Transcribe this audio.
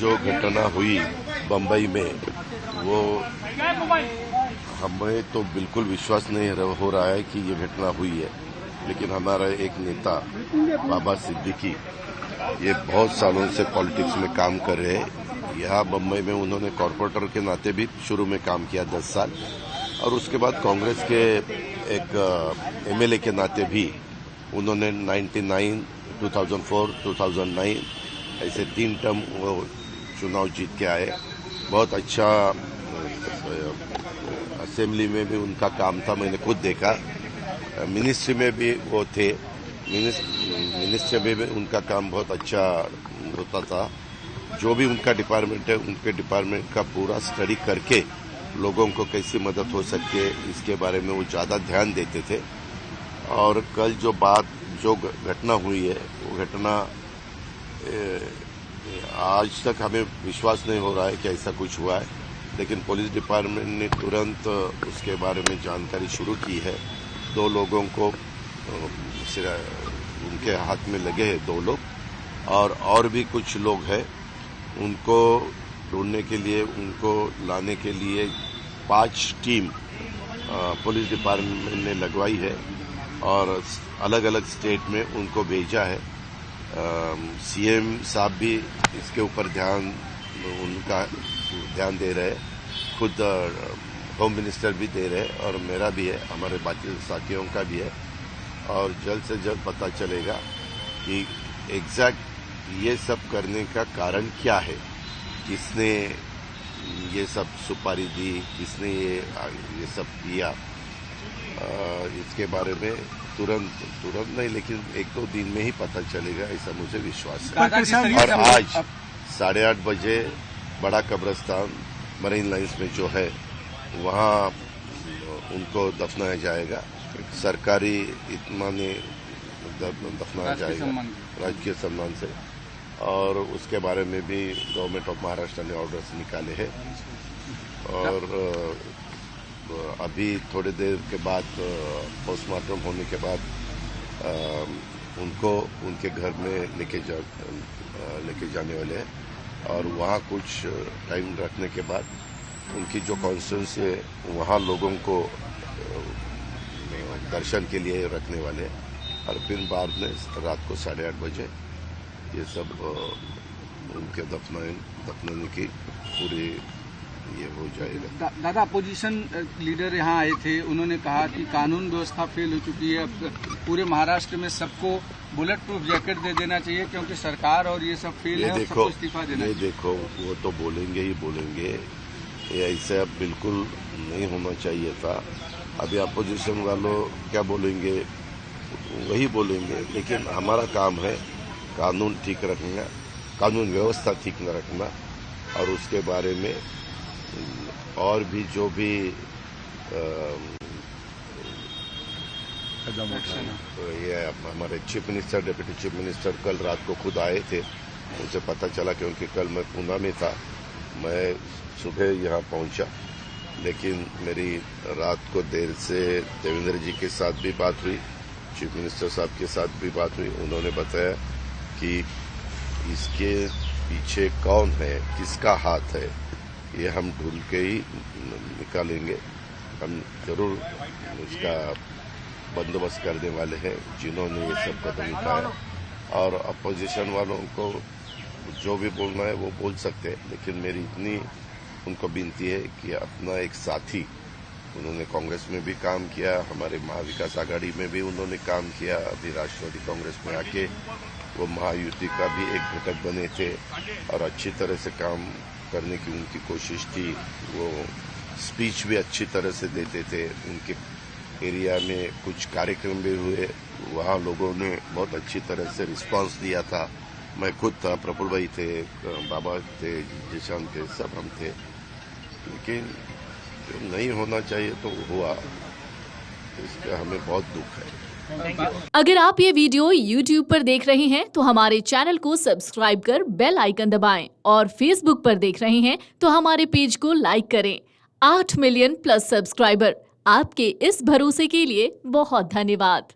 जो घटना हुई बम्बई में, वो हमें तो बिल्कुल विश्वास नहीं हो रहा है कि ये घटना हुई है। लेकिन हमारा एक नेता बाबा सिद्दीकी, ये बहुत सालों से पॉलिटिक्स में काम कर रहे हैं। यहाँ बम्बई में उन्होंने कॉरपोरेटर के नाते भी शुरू में काम किया 10 साल, और उसके बाद कांग्रेस के एक एमएलए के नाते भी उन्होंने 99, 2004, 2009 ऐसे 3 टर्म वो चुनाव जीत के आए। बहुत अच्छा असेंबली में भी उनका काम था, मैंने खुद देखा। मिनिस्ट्री में भी वो थे, मिनिस्ट्री में भी उनका काम बहुत अच्छा होता था। जो भी उनका डिपार्टमेंट है, उनके डिपार्टमेंट का पूरा स्टडी करके लोगों को कैसी मदद हो सके इसके बारे में वो ज़्यादा ध्यान देते थे। और कल जो घटना हुई है, वो घटना आज तक हमें विश्वास नहीं हो रहा है कि ऐसा कुछ हुआ है। लेकिन पुलिस डिपार्टमेंट ने तुरंत उसके बारे में जानकारी शुरू की है। 2 लोगों को उनके हाथ में लगे हैं, 2 लोग, और भी कुछ लोग हैं। उनको ढूंढने के लिए, उनको लाने के लिए 5 टीम पुलिस डिपार्टमेंट ने लगवाई है और अलग अलग स्टेट में उनको भेजा है। सीएम साहब भी इसके ऊपर उनका ध्यान दे रहे हैं, खुद होम मिनिस्टर भी दे रहे हैं, और मेरा भी है, हमारे बाकी साथियों का भी है। और जल्द से जल्द पता चलेगा कि एग्जैक्ट ये सब करने का कारण क्या है, किसने ये सब सुपारी दी, किसने ये सब किया। इसके बारे में तुरंत नहीं, लेकिन 1-2 दिन में ही पता चलेगा, ऐसा मुझे विश्वास है। और आज 8:30 बजे बड़ा कब्रिस्तान मरीन लाइन्स में जो है, वहाँ उनको दफनाया जाएगा। सरकारी इत्मीनान दफनाया जाएगा, राजकीय सम्मान से। और उसके बारे में भी गवर्नमेंट ऑफ महाराष्ट्र ने ऑर्डर्स निकाले हैं। और अभी थोड़ी देर के बाद पोस्टमार्टम होने के बाद उनको उनके घर में लेके जाने वाले हैं। और वहाँ कुछ टाइम रखने के बाद उनकी जो कॉन्स्टिट्यूंसी है, वहाँ लोगों को दर्शन के लिए रखने वाले हैं। और फिर बाद में रात को 8:30 बजे ये सब उनके दफनाने की पूरी ये हो जाएगा। दादा, अपोजिशन लीडर यहाँ आए थे, उन्होंने कहा कि कानून व्यवस्था फेल हो चुकी है, अब पूरे महाराष्ट्र में सबको बुलेट प्रूफ जैकेट दे देना चाहिए क्योंकि सरकार और ये सब फेल है, और सबको इस्तीफा देना चाहिए। देखो, वो तो बोलेंगे ही बोलेंगे, ये ऐसा बिल्कुल नहीं होना चाहिए था। अभी अपोजिशन वालों क्या बोलेंगे, वही बोलेंगे। लेकिन हमारा काम है कानून ठीक रखना, कानून व्यवस्था ठीक न रखना, और उसके बारे में और भी जो भी ये हमारे chief minister, deputy chief minister कल रात को खुद आए थे, उनसे पता चला, क्योंकि कल मैं पूना में था, मैं सुबह यहाँ पहुँचा। लेकिन मेरी रात को देर से देवेंद्र जी के साथ भी बात हुई, चीफ मिनिस्टर साहब के साथ भी बात हुई। उन्होंने बताया कि इसके पीछे कौन है, किसका हाथ है, ये हम ढूंढ के ही निकालेंगे। हम जरूर उसका बंदोबस्त करने वाले हैं जिन्होंने ये सब कदम उठाया। और अपोजिशन वालों को जो भी बोलना है वो बोल सकते हैं, लेकिन मेरी इतनी उनको विनती है कि अपना एक साथी, उन्होंने कांग्रेस में भी काम किया, हमारे महाविकास आघाड़ी में भी उन्होंने काम किया, अभी राष्ट्रवादी कांग्रेस में आके वो महायुति का भी एक घटक बने थे और अच्छी तरह से काम करने की उनकी कोशिश थी। वो स्पीच भी अच्छी तरह से देते थे। उनके एरिया में कुछ कार्यक्रम भी हुए, वहाँ लोगों ने बहुत अच्छी तरह से रिस्पांस दिया था। मैं खुद था, प्रफुल्ल भाई थे, बाबा थे, जिशान थे, सब हम थे। लेकिन जो नहीं होना चाहिए तो हुआ, इसका हमें बहुत दुख है। अगर आप ये वीडियो YouTube पर देख रहे हैं तो हमारे चैनल को सब्सक्राइब कर बेल आइकन दबाएं, और Facebook पर देख रहे हैं तो हमारे पेज को लाइक करें। 8 मिलियन प्लस सब्सक्राइबर, आपके इस भरोसे के लिए बहुत धन्यवाद।